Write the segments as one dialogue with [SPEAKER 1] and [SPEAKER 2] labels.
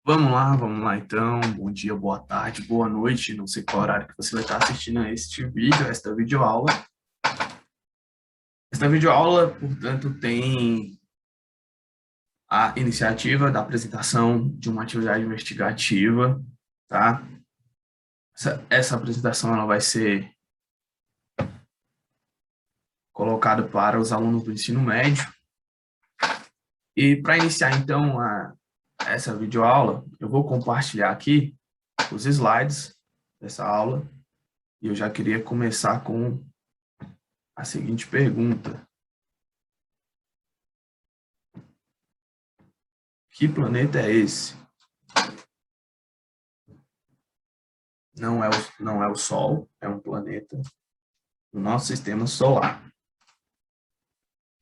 [SPEAKER 1] Vamos lá então. Bom dia, boa tarde, boa noite. Não sei qual horário que você vai estar assistindo a este vídeo, esta videoaula. Esta videoaula, portanto, tem a iniciativa da apresentação de uma atividade investigativa, tá? Essa apresentação ela vai ser colocada para os alunos do ensino médio. E para iniciar, então, essa videoaula, eu vou compartilhar aqui os slides dessa aula. E eu já queria começar com a seguinte pergunta: que planeta é esse? Não é o Sol, é um planeta do nosso sistema solar.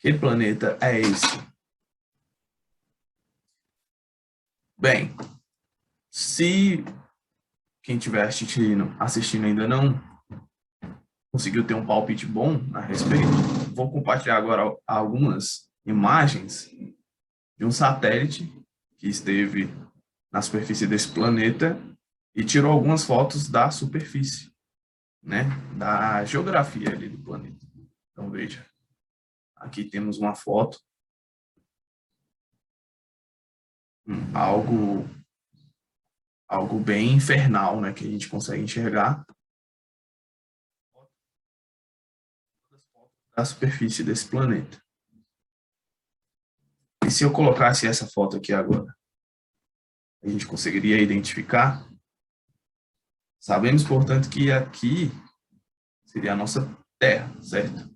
[SPEAKER 1] Que planeta é esse? Bem, se quem estiver assistindo ainda não conseguiu ter um palpite bom a respeito, vou compartilhar agora algumas imagens de um satélite que esteve na superfície desse planeta e tirou algumas fotos da superfície, né, da geografia ali do planeta. Então, veja, aqui temos uma foto, algo bem infernal, né, que a gente consegue enxergar da superfície desse planeta. E se eu colocasse essa foto aqui agora, a gente conseguiria identificar. Sabemos, portanto, que aqui seria a nossa Terra, certo?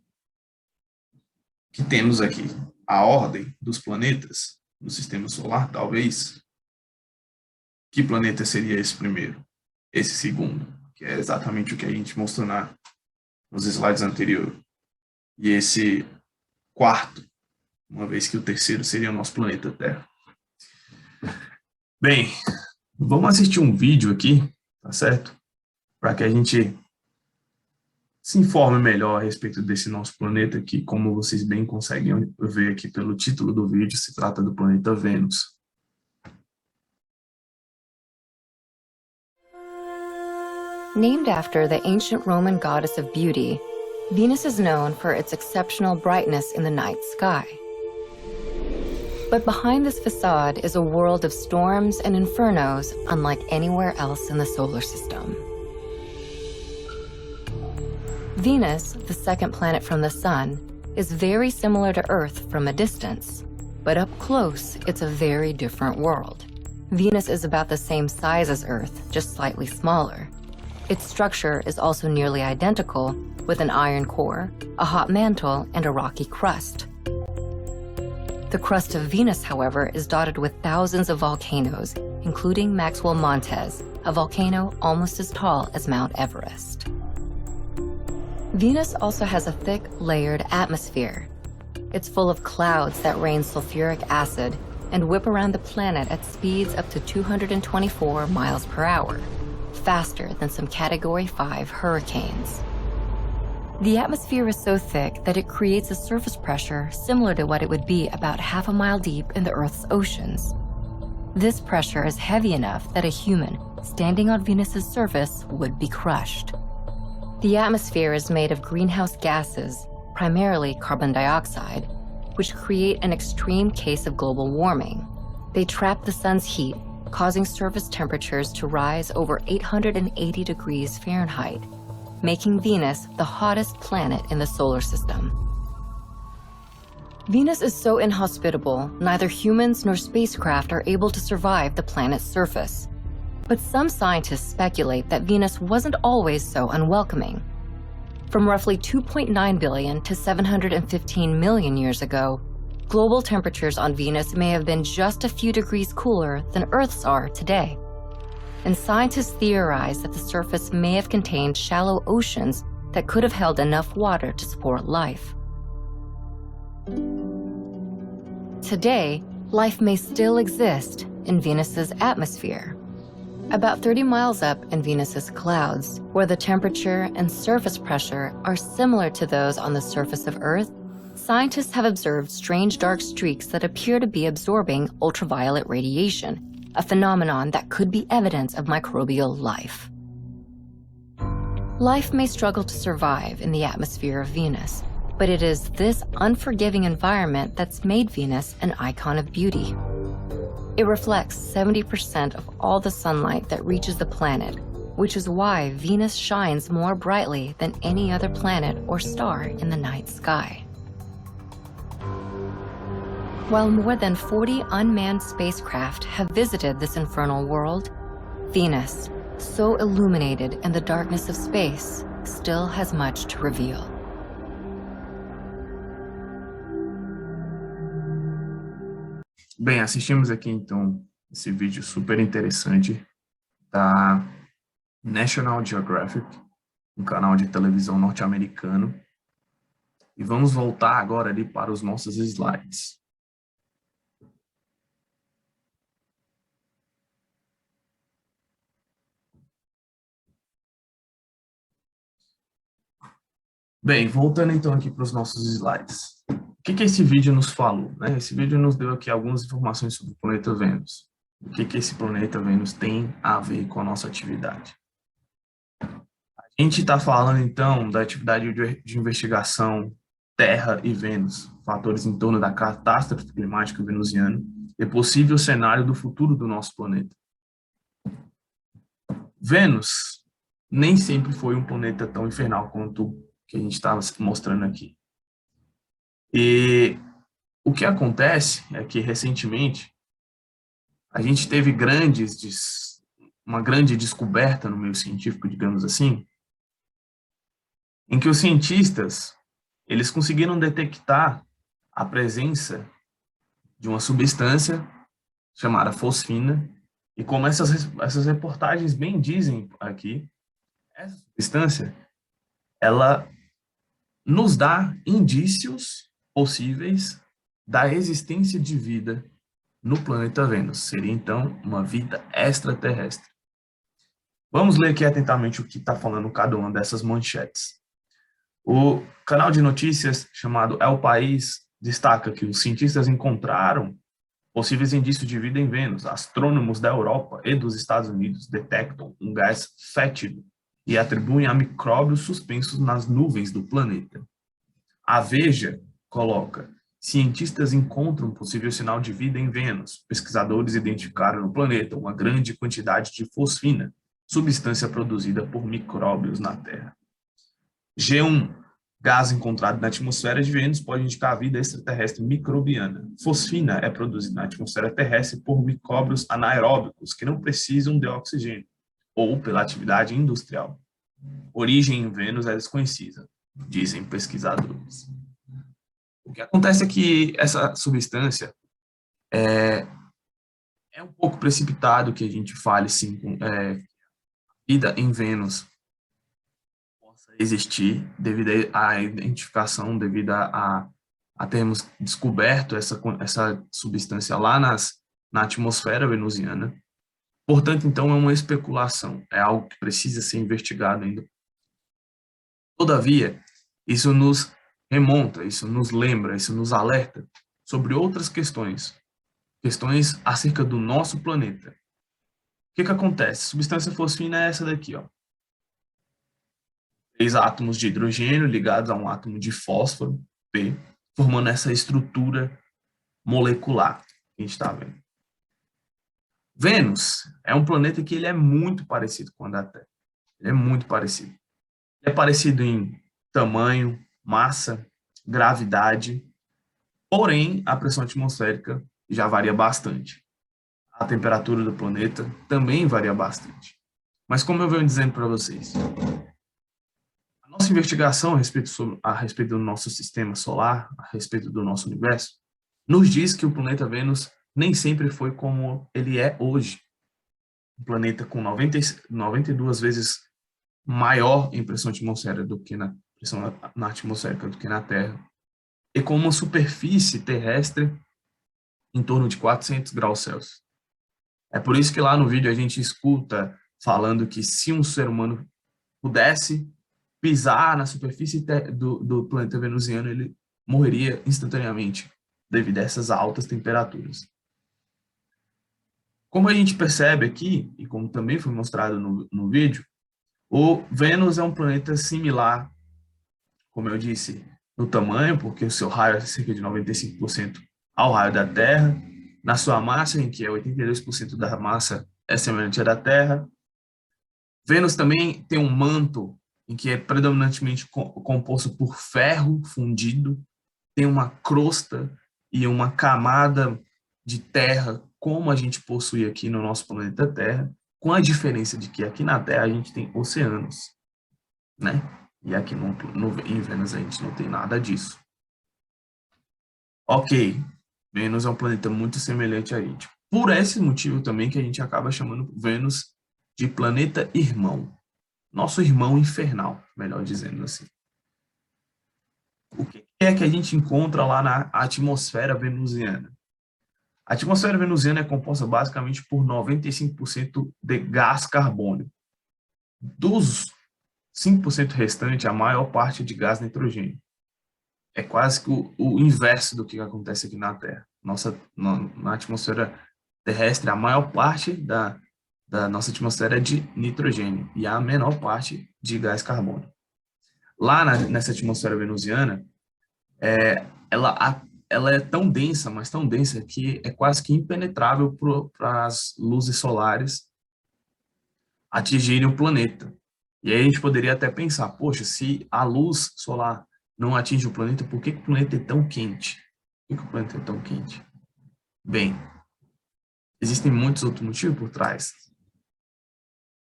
[SPEAKER 1] Que temos aqui a ordem dos planetas no sistema solar, talvez. Que planeta seria esse primeiro? Esse segundo, que é exatamente o que a gente mostrou nos slides anteriores. E esse quarto, uma vez que o terceiro seria o nosso planeta Terra. Bem, vamos assistir um vídeo aqui, tá certo? Para que a gente se informe melhor a respeito desse nosso planeta, que, como vocês bem conseguem ver aqui pelo título do vídeo, se trata do planeta Vênus.
[SPEAKER 2] Named after the ancient Roman goddess of beauty, Venus is known for its exceptional brightness in the night sky. But behind this facade is a world of storms and infernos unlike anywhere else in the solar system. Venus, the second planet from the Sun, is very similar to Earth from a distance, but up close, it's a very different world. Venus is about the same size as Earth, just slightly smaller. Its structure is also nearly identical, with an iron core, a hot mantle, and a rocky crust. The crust of Venus, however, is dotted with thousands of volcanoes, including Maxwell Montes, a volcano almost as tall as Mount Everest. Venus also has a thick, layered atmosphere. It's full of clouds that rain sulfuric acid and whip around the planet at speeds up to 224 miles per hour, faster than some Category 5 hurricanes. The atmosphere is so thick that it creates a surface pressure similar to what it would be about half a mile deep in the Earth's oceans. This pressure is heavy enough that a human standing on Venus's surface would be crushed. The atmosphere is made of greenhouse gases, primarily carbon dioxide, which create an extreme case of global warming. They trap the sun's heat, causing surface temperatures to rise over 880 degrees Fahrenheit, making Venus the hottest planet in the solar system. Venus is so inhospitable, neither humans nor spacecraft are able to survive the planet's surface. But some scientists speculate that Venus wasn't always so unwelcoming. From roughly 2.9 billion to 715 million years ago, global temperatures on Venus may have been just a few degrees cooler than Earth's are today. And scientists theorize that the surface may have contained shallow oceans that could have held enough water to support life. Today, life may still exist in Venus's atmosphere. About 30 miles up in Venus's clouds, where the temperature and surface pressure are similar to those on the surface of Earth, scientists have observed strange dark streaks that appear to be absorbing ultraviolet radiation, a phenomenon that could be evidence of microbial life. Life may struggle to survive in the atmosphere of Venus, but it is this unforgiving environment that's made Venus an icon of beauty. It reflects 70% of all the sunlight that reaches the planet, which is why Venus shines more brightly than any other planet or star in the night sky. While more than 40 unmanned spacecraft have visited this infernal world, Venus, so illuminated in the darkness of space, still has much to reveal.
[SPEAKER 1] Bem, assistimos aqui então esse vídeo super interessante da National Geographic, um canal de televisão norte-americano. E vamos voltar agora ali para os nossos slides. Bem, voltando então aqui para os nossos slides. O que esse vídeo nos falou, né? Esse vídeo nos deu aqui algumas informações sobre o planeta Vênus. O que esse planeta Vênus tem a ver com a nossa atividade. A gente está falando então da atividade de investigação Terra e Vênus, fatores em torno da catástrofe climática venusiana e possível cenário do futuro do nosso planeta. Vênus nem sempre foi um planeta tão infernal quanto que a gente estava mostrando aqui. E o que acontece é que, recentemente, a gente teve uma grande descoberta no meio científico, digamos assim, em que os cientistas eles conseguiram detectar a presença de uma substância chamada fosfina, e como essas reportagens bem dizem aqui, essa substância, ela nos dá indícios possíveis da existência de vida no planeta Vênus. Seria, então, uma vida extraterrestre. Vamos ler aqui atentamente o que está falando cada uma dessas manchetes. O canal de notícias chamado El País destaca que os cientistas encontraram possíveis indícios de vida em Vênus. Astrônomos da Europa e dos Estados Unidos detectam um gás fétido e atribuem a micróbios suspensos nas nuvens do planeta. A Veja coloca: cientistas encontram possível sinal de vida em Vênus. Pesquisadores identificaram no planeta uma grande quantidade de fosfina, substância produzida por micróbios na Terra. G1, gás encontrado na atmosfera de Vênus pode indicar a vida extraterrestre microbiana. Fosfina é produzida na atmosfera terrestre por micróbios anaeróbicos que não precisam de oxigênio, ou pela atividade industrial. Origem em Vênus é desconhecida, dizem pesquisadores. O que acontece é que essa substância é um pouco precipitado que a gente fale, sim, vida em Vênus possa existir devido à identificação, devido a termos descoberto essa substância lá na atmosfera venusiana. Portanto, então, é uma especulação, é algo que precisa ser investigado ainda. Todavia, isso nos remonta, isso nos lembra, isso nos alerta sobre outras questões acerca do nosso planeta. O que acontece? A substância fosfina é essa daqui, ó. 3 átomos de hidrogênio ligados a um átomo de fósforo, P, formando essa estrutura molecular que a gente está vendo. Vênus é um planeta que ele é muito parecido com a Terra. Ele é muito parecido. Ele é parecido em tamanho, massa, gravidade, porém a pressão atmosférica já varia bastante. A temperatura do planeta também varia bastante. Mas como eu venho dizendo para vocês, a nossa investigação a respeito do nosso sistema solar, a respeito do nosso universo, nos diz que o planeta Vênus nem sempre foi como ele é hoje. Um planeta com 92 vezes maior em pressão atmosférica do que na pressão atmosférica do que na Terra, e com uma superfície terrestre em torno de 400 graus Celsius. É por isso que lá no vídeo a gente escuta falando que se um ser humano pudesse pisar na superfície do planeta venusiano, ele morreria instantaneamente devido a essas altas temperaturas. Como a gente percebe aqui, e como também foi mostrado no vídeo, o Vênus é um planeta similar, como eu disse, no tamanho, porque o seu raio é cerca de 95% ao raio da Terra, na sua massa, em que é 82% da massa é semelhante à da Terra. Vênus também tem um manto em que é predominantemente composto por ferro fundido, tem uma crosta e uma camada de terra, como a gente possui aqui no nosso planeta Terra, com a diferença de que aqui na Terra a gente tem oceanos, né? E aqui em Vênus a gente não tem nada disso. Ok, Vênus é um planeta muito semelhante a gente. Por esse motivo também que a gente acaba chamando Vênus de planeta irmão. Nosso irmão infernal, melhor dizendo assim. O que é que a gente encontra lá na atmosfera venusiana? A atmosfera venusiana é composta basicamente por 95% de gás carbônico. Dos 5% restante, a maior parte é de gás nitrogênio. É quase que o inverso do que acontece aqui na Terra. Na atmosfera terrestre, a maior parte da nossa atmosfera é de nitrogênio e a menor parte de gás carbônico. Lá nessa atmosfera venusiana, ela é tão densa, mas tão densa, que é quase que impenetrável para as luzes solares atingirem o planeta. E aí a gente poderia até pensar, poxa, se a luz solar não atinge o planeta, por que o planeta é tão quente? Por que o planeta é tão quente? Bem, existem muitos outros motivos por trás.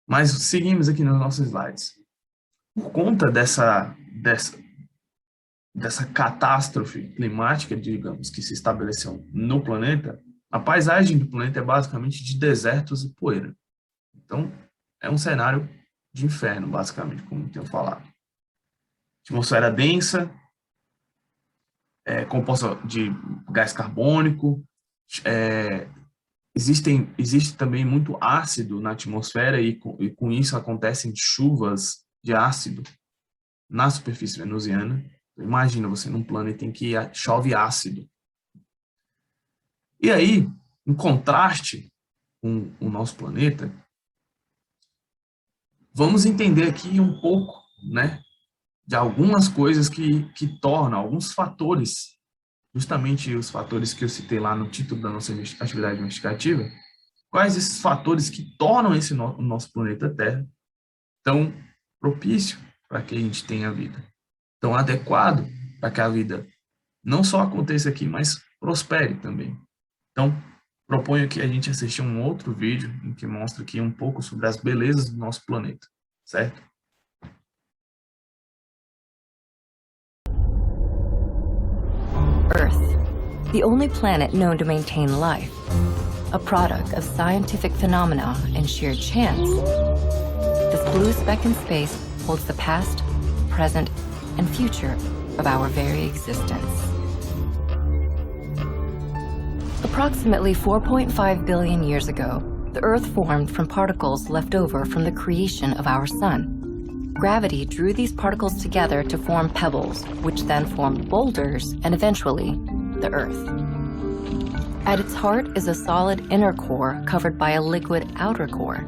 [SPEAKER 1] Mas seguimos aqui nos nossos slides. Por conta dessa catástrofe climática, digamos, que se estabeleceu no planeta, a paisagem do planeta é basicamente de desertos e poeira. Então, é um cenário de inferno, basicamente, como tenho falado. Atmosfera densa, composta de gás carbônico, existe também muito ácido na atmosfera e com isso acontecem chuvas de ácido na superfície venusiana. Imagina você num planeta em que chove ácido. E aí, em contraste com o nosso planeta, vamos entender aqui um pouco, né, de algumas coisas que tornam, alguns fatores, justamente os fatores que eu citei lá no título da nossa atividade investigativa, quais esses fatores que tornam o nosso planeta Terra tão propício para que a gente tenha vida, tão adequado para que a vida não só aconteça aqui, mas prospere também. Então, proponho que a gente assista um outro vídeo em que mostra aqui um pouco sobre as belezas do nosso planeta, certo?
[SPEAKER 2] Earth, the only planet known to maintain life, a product of scientific phenomena and sheer chance. This blue speck in space holds the past, present, and future of our very existence. Approximately 4.5 billion years ago, the Earth formed from particles left over from the creation of our Sun. Gravity drew these particles together to form pebbles, which then formed boulders and eventually the Earth. At its heart is a solid inner core covered by a liquid outer core.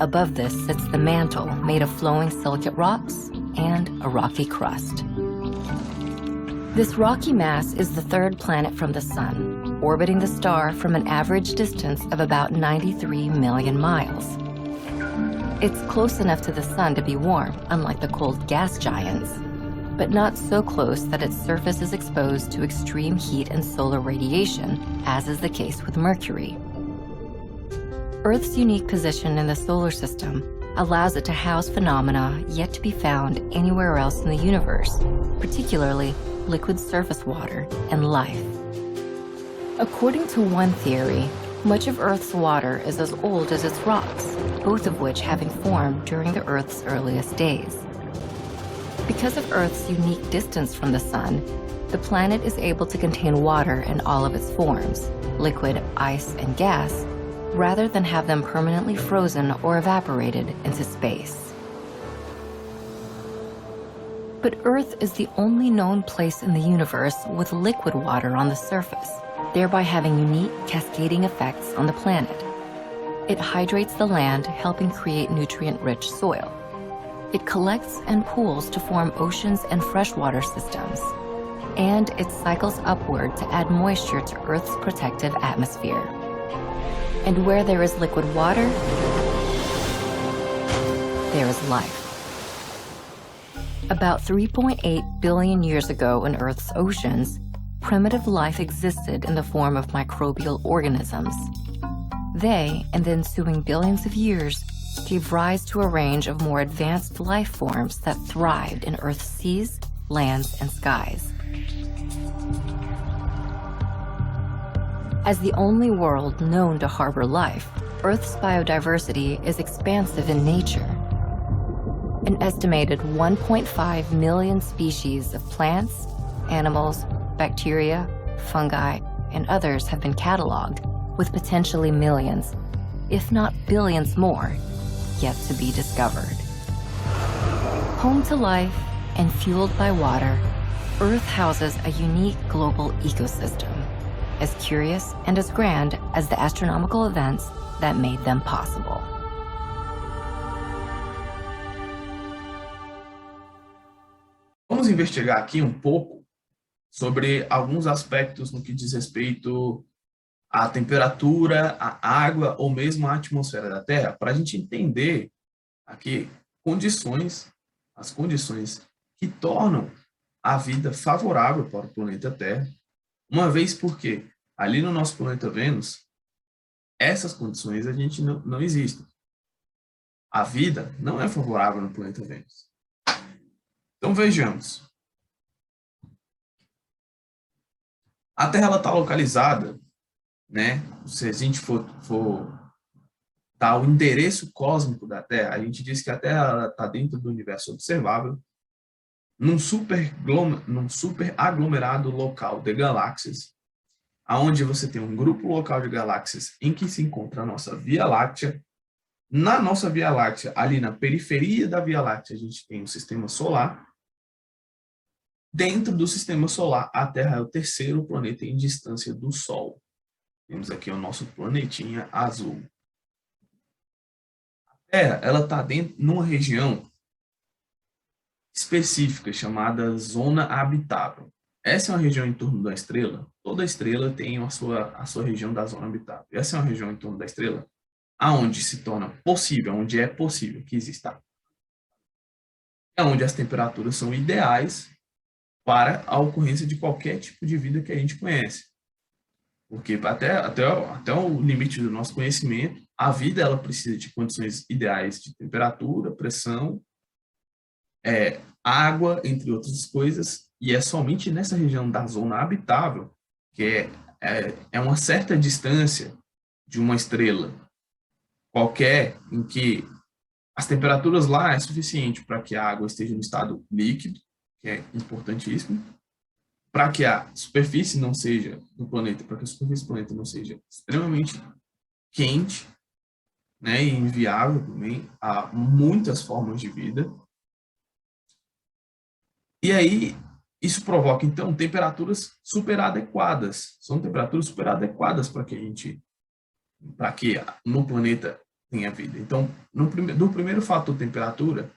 [SPEAKER 2] Above this sits the mantle made of flowing silicate rocks and a rocky crust. This rocky mass is the third planet from the Sun, orbiting the star from an average distance of about 93 million miles. It's close enough to the Sun to be warm, unlike the cold gas giants, but not so close that its surface is exposed to extreme heat and solar radiation, as is the case with Mercury. Earth's unique position in the solar system allows it to house phenomena yet to be found anywhere else in the universe, particularly liquid surface water and life. According to one theory, much of Earth's water is as old as its rocks, both of which having formed during the Earth's earliest days. Because of Earth's unique distance from the Sun, the planet is able to contain water in all of its forms, liquid, ice, and gas, rather than have them permanently frozen or evaporated into space. But Earth is the only known place in the universe with liquid water on the surface, thereby having unique cascading effects on the planet. It hydrates the land, helping create nutrient-rich soil. It collects and pools to form oceans and freshwater systems. And it cycles upward to add moisture to Earth's protective atmosphere. And where there is liquid water, there is life. About 3.8 billion years ago in Earth's oceans, primitive life existed in the form of microbial organisms. They, and the ensuing billions of years, gave rise to a range of more advanced life forms that thrived in Earth's seas, lands, and skies. As the only world known to harbor life, Earth's biodiversity is expansive in nature. An estimated 1.5 million species of plants, animals, bacteria, fungi, and others have been cataloged, with potentially millions, if not billions more, yet to be discovered. Home to life and fueled by water, Earth houses a unique global ecosystem, as curious and as grand as the astronomical events that made them possible.
[SPEAKER 1] Vamos investigar aqui um pouco sobre alguns aspectos no que diz respeito à temperatura, à água ou mesmo à atmosfera da Terra, para a gente entender aqui as condições que tornam a vida favorável para o planeta Terra, uma vez porque ali no nosso planeta Vênus, essas condições a gente não existem. A vida não é favorável no planeta Vênus. Então vejamos. A Terra está localizada, né? Se a gente for dar o endereço cósmico da Terra, a gente diz que a Terra está dentro do universo observável, num super aglomerado local de galáxias, aonde você tem um grupo local de galáxias em que se encontra a nossa Via Láctea. Na nossa Via Láctea, ali na periferia da Via Láctea, a gente tem o Sistema Solar. Dentro do Sistema Solar, a Terra é o terceiro planeta em distância do Sol. Temos aqui o nosso planetinha azul. A Terra, ela está dentro numa região específica chamada Zona Habitável. Essa é uma região em torno da estrela. Toda estrela tem a sua região da Zona Habitável. Essa é uma região em torno da estrela aonde se torna possível, onde é possível que exista. É onde as temperaturas são ideais para a ocorrência de qualquer tipo de vida que a gente conhece. Porque até o limite do nosso conhecimento, a vida ela precisa de condições ideais de temperatura, pressão, água, entre outras coisas, e é somente nessa região da zona habitável, que é uma certa distância de uma estrela qualquer, em que as temperaturas lá é suficiente para que a água esteja no estado líquido, que é importantíssimo, para que a superfície não seja do planeta, para que a superfície do planeta não seja extremamente quente, né, e inviável também a muitas formas de vida. E aí, isso provoca, então, temperaturas superadequadas. São temperaturas superadequadas para que no planeta tenha vida. Então, do primeiro fator temperatura,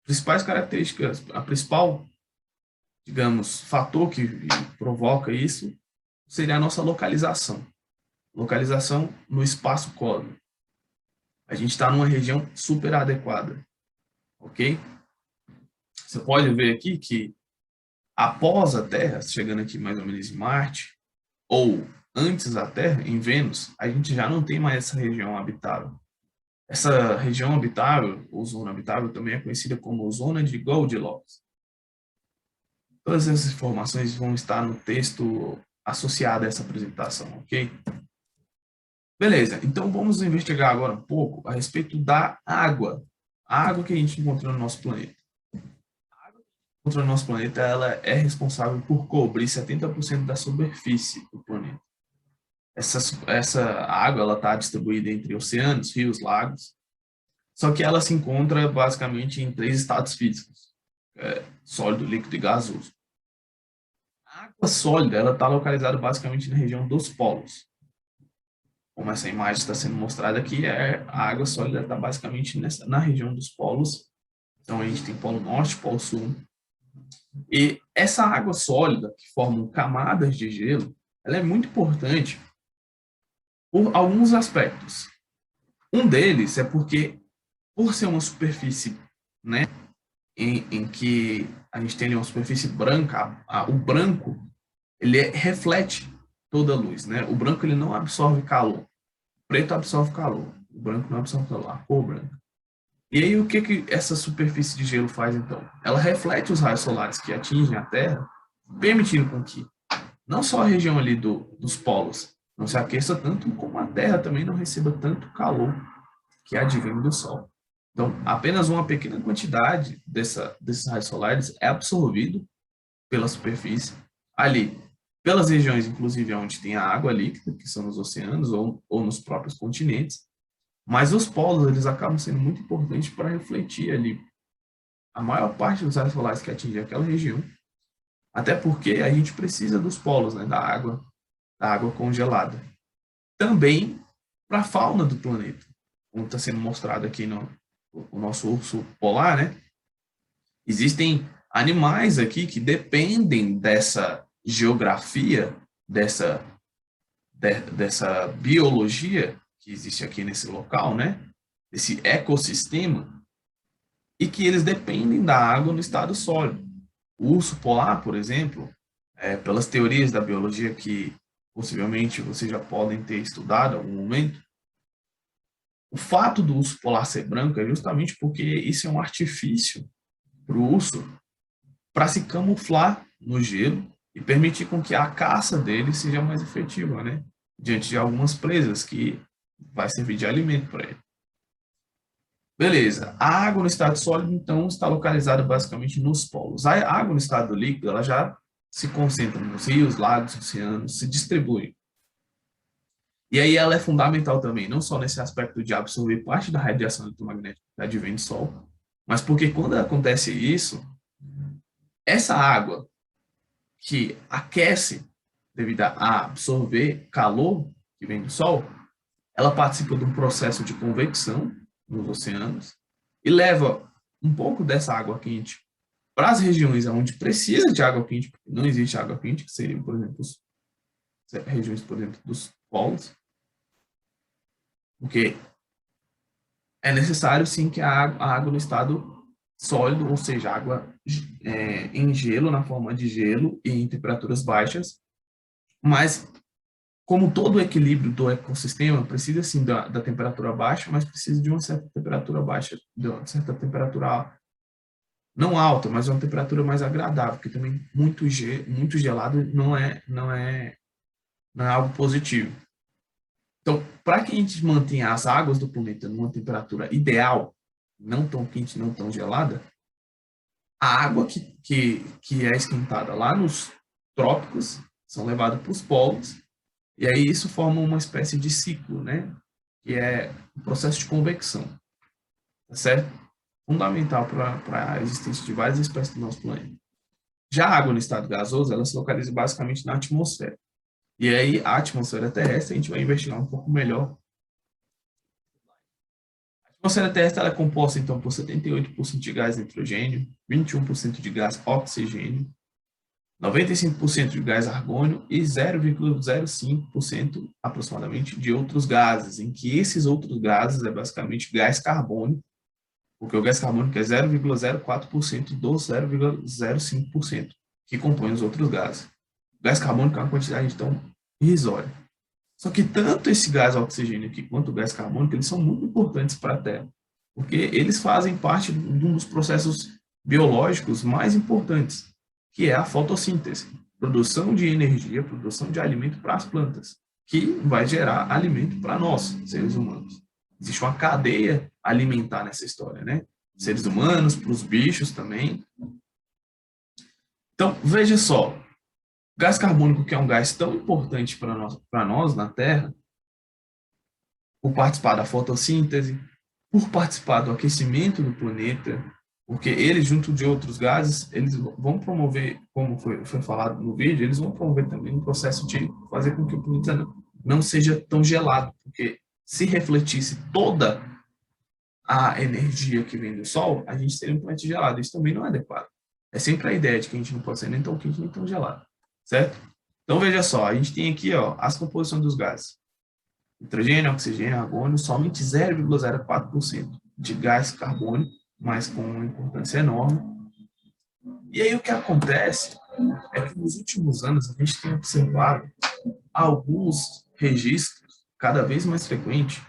[SPEAKER 1] principais características, a principal, digamos, fator que provoca isso seria a nossa localização. Localização no espaço cósmico. A gente está numa região superadequada, ok? Você pode ver aqui que após a Terra, chegando aqui mais ou menos em Marte, ou antes da Terra, em Vênus, a gente já não tem mais essa região habitável. Essa região habitável, ou zona habitável, também é conhecida como zona de Goldilocks. Todas essas informações vão estar no texto associado a essa apresentação, ok? Beleza, então vamos investigar agora um pouco a respeito da água. A água que a gente encontrou no nosso planeta. A água que a gente encontrou no nosso planeta, ela é responsável por cobrir 70% da superfície do planeta. Essa água ela está distribuída entre oceanos, rios, lagos, só que ela se encontra basicamente em 3 estados físicos: sólido, líquido e gasoso. A água sólida ela está localizada basicamente na região dos polos. como essa imagem está sendo mostrada aqui, a água sólida está basicamente na região dos polos. Então, a gente tem polo norte, polo sul. E essa água sólida, que formam camadas de gelo, ela é muito importante por alguns aspectos. Um deles é porque, por ser uma superfície, né, em que a gente tem uma superfície branca, o branco, ele reflete toda a luz, né? O branco, ele não absorve calor. O preto absorve calor. O branco não absorve calor, a cor branca. E aí, o que essa superfície de gelo faz, então? Ela reflete os raios solares que atingem a Terra, permitindo com que não só a região ali dos polos não se aqueça tanto, como a Terra também não receba tanto calor que advém do Sol. Então, apenas uma pequena quantidade desses raios solares é absorvido pela superfície, ali, pelas regiões, inclusive, onde tem a água líquida, que são nos oceanos ou nos próprios continentes, mas os polos, eles acabam sendo muito importantes para refletir ali a maior parte dos raios solares que atingem aquela região, até porque a gente precisa dos polos, né, da água congelada. Também para a fauna do planeta, como está sendo mostrado aqui no nosso urso polar, né? Existem animais aqui que dependem dessa geografia, dessa biologia que existe aqui nesse local, né? Esse ecossistema, e que eles dependem da água no estado sólido. O urso polar, por exemplo, pelas teorias da biologia que possivelmente vocês já podem ter estudado em algum momento, o fato do urso polar ser branco é justamente porque isso é um artifício para o urso para se camuflar no gelo e permitir com que a caça dele seja mais efetiva, né? Diante de algumas presas que vai servir de alimento para ele. Beleza. A água no estado sólido, então, está localizada basicamente nos polos. A água no estado líquido, ela já se concentra nos rios, lagos, oceanos, se distribui. E aí ela é fundamental também, não só nesse aspecto de absorver parte da radiação eletromagnética que advém do Sol, mas porque quando acontece isso, essa água que aquece devido a absorver calor que vem do Sol, ela participa de um processo de convecção nos oceanos e leva um pouco dessa água quente para as regiões onde precisa de água quente, porque não existe água quente, que seriam, por exemplo, as regiões, por exemplo, dos polos, porque é necessário, sim, que a água no estado sólido, ou seja, água em gelo, na forma de gelo e em temperaturas baixas, mas como todo o equilíbrio do ecossistema precisa, sim, da temperatura baixa, mas precisa de uma certa temperatura baixa, de uma certa temperatura não alta, mas uma temperatura mais agradável, porque também muito gelado não é algo positivo. Então, para que a gente mantenha as águas do planeta numa temperatura ideal, não tão quente, não tão gelada, a água que é esquentada lá nos trópicos são levadas para os polos, e aí isso forma uma espécie de ciclo, né? Que é o processo de convecção, tá certo? Fundamental para a existência de várias espécies do nosso planeta. Já a água no estado gasoso, ela se localiza basicamente na atmosfera. E aí, a atmosfera terrestre, a gente vai investigar um pouco melhor. A atmosfera terrestre ela é composta, então, por 78% de gás nitrogênio, 21% de gás oxigênio, 95% de gás argônio e 0,05% aproximadamente de outros gases, em que esses outros gases é basicamente gás carbônico, porque o gás carbônico é 0,04% dos 0,05% que compõem os outros gases. O gás carbônico é uma quantidade, então, irrisória. Só que tanto esse gás oxigênio aqui quanto o gás carbônico, eles são muito importantes para a Terra, porque eles fazem parte de um dos processos biológicos mais importantes, que é a fotossíntese, produção de energia, produção de alimento para as plantas, que vai gerar alimento para nós, seres humanos. Existe uma cadeia alimentar nessa história, né? Seres humanos, para os bichos também. Então, veja só, gás carbônico, que é um gás tão importante para nós na Terra, por participar da fotossíntese, por participar do aquecimento do planeta, porque eles, junto de outros gases, eles vão promover, como foi falado no vídeo, eles vão promover também um processo de fazer com que o planeta não seja tão gelado, porque se refletisse toda a energia que vem do Sol, a gente teria um planeta gelado. Isso também não é adequado. É sempre a ideia de que a gente não pode ser nem tão quente nem tão gelado, certo? Então, veja só, a gente tem aqui as composições dos gases. Nitrogênio, oxigênio, argônio, somente 0,04% de gás carbônico, mas com uma importância enorme. E aí o que acontece é que nos últimos anos a gente tem observado alguns registros cada vez mais frequentes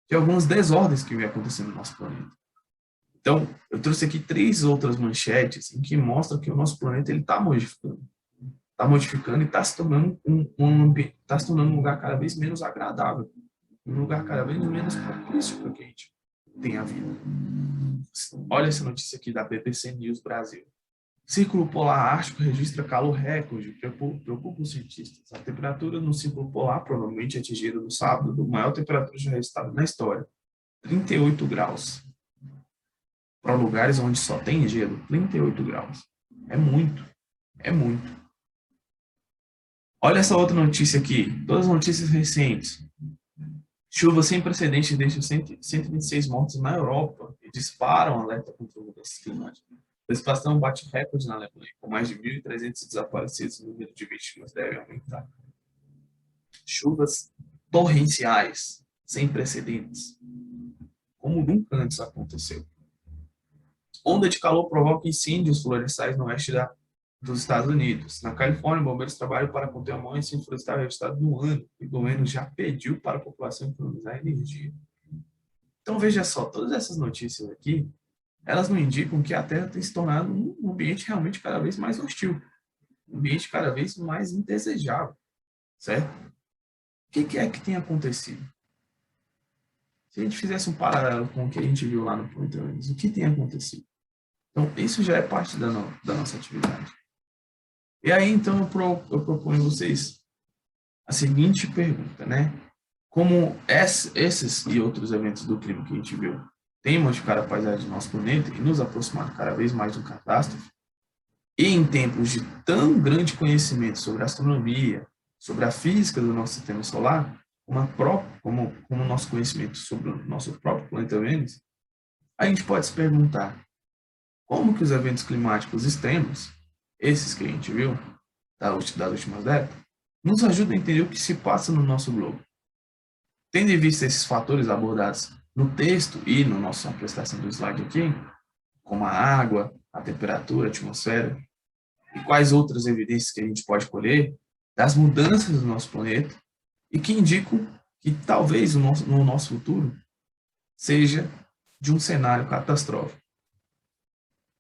[SPEAKER 1] de algumas desordens que vem acontecendo no nosso planeta. Então, eu trouxe aqui 3 outras manchetes em que mostram que o nosso planeta está modificando. Está modificando e está se tornando um lugar cada vez menos agradável. Um lugar cada vez menos propício para que a gente tenha a vida. Olha essa notícia aqui da BBC News Brasil. Círculo polar ártico registra calor recorde, preocupa os cientistas. A temperatura no círculo polar provavelmente atingiram no sábado a maior temperatura já registrada na história, 38 graus. Para lugares onde só tem gelo, 38 graus. É muito, é muito. Olha essa outra notícia aqui, todas as notícias recentes. Chuvas sem precedentes deixam 126 mortos na Europa e disparam alerta contra mudanças climáticas. A precipitação bate recorde na Alemanha, com mais de 1.300 desaparecidos, o número de vítimas deve aumentar. Chuvas torrenciais, sem precedentes, como nunca antes aconteceu. Onda de calor provoca incêndios florestais no oeste dos Estados Unidos. Na Califórnia, bombeiros trabalham para conter a maior incêndio florestal registrado no ano, e o governo já pediu para a população economizar energia. Então, veja só, todas essas notícias aqui, elas não indicam que a Terra tem se tornado um ambiente realmente cada vez mais hostil, um ambiente cada vez mais indesejável, certo? O que é que tem acontecido? Se a gente fizesse um paralelo com o que a gente viu lá no planeta Vênus, o que tem acontecido? Então, isso já é parte da nossa atividade. E aí, então, eu proponho a vocês a seguinte pergunta, né? Como esses e outros eventos do clima que a gente viu têm modificado a paisagem do nosso planeta e nos aproximado cada vez mais de uma catástrofe, e em tempos de tão grande conhecimento sobre a astronomia, sobre a física do nosso sistema solar, como o nosso conhecimento sobre o nosso próprio planeta Vênus, a gente pode se perguntar como que os eventos climáticos extremos, esses que a gente viu das últimas décadas, nos ajudam a entender o que se passa no nosso globo. Tendo em vista esses fatores abordados no texto e na nossa apresentação do slide aqui, como a água, a temperatura, a atmosfera, e quais outras evidências que a gente pode colher das mudanças do nosso planeta e que indicam que talvez no nosso futuro seja de um cenário catastrófico.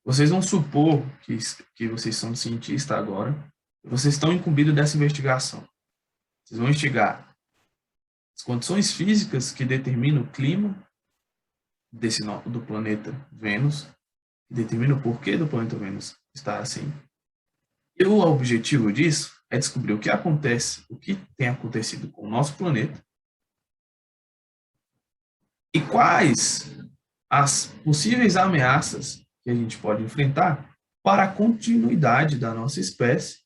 [SPEAKER 1] Vocês vão supor que vocês são cientistas agora, e vocês estão incumbidos dessa investigação. Vocês vão investigar as condições físicas que determinam o clima do planeta Vênus, que determinam o porquê do planeta Vênus estar assim. E o objetivo disso é descobrir o que acontece, o que tem acontecido com o nosso planeta e quais as possíveis ameaças que a gente pode enfrentar para a continuidade da nossa espécie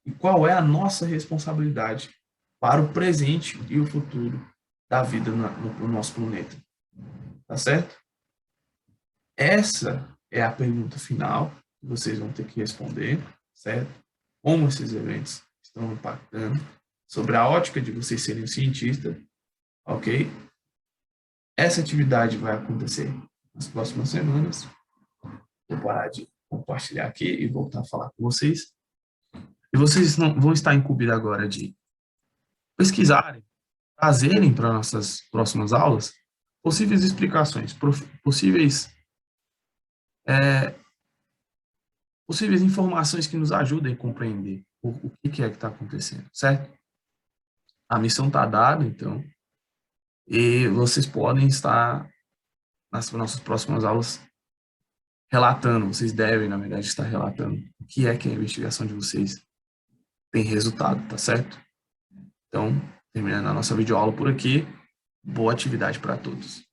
[SPEAKER 1] e qual é a nossa responsabilidade para o presente e o futuro da vida no nosso planeta. Tá certo? Essa é a pergunta final que vocês vão ter que responder, certo? Como esses eventos estão impactando, sobre a ótica de vocês serem cientistas, ok? Essa atividade vai acontecer nas próximas semanas. Vou parar de compartilhar aqui e voltar a falar com vocês. E vocês vão estar incumbidos agora de pesquisarem, trazerem para nossas próximas aulas possíveis explicações, possíveis informações que nos ajudem a compreender o que é que está acontecendo, certo? A missão está dada, então, e vocês podem estar nas nossas próximas aulas relatando, vocês devem, na verdade, estar relatando o que é que a investigação de vocês tem resultado, tá certo? Então, terminando a nossa videoaula por aqui, boa atividade para todos.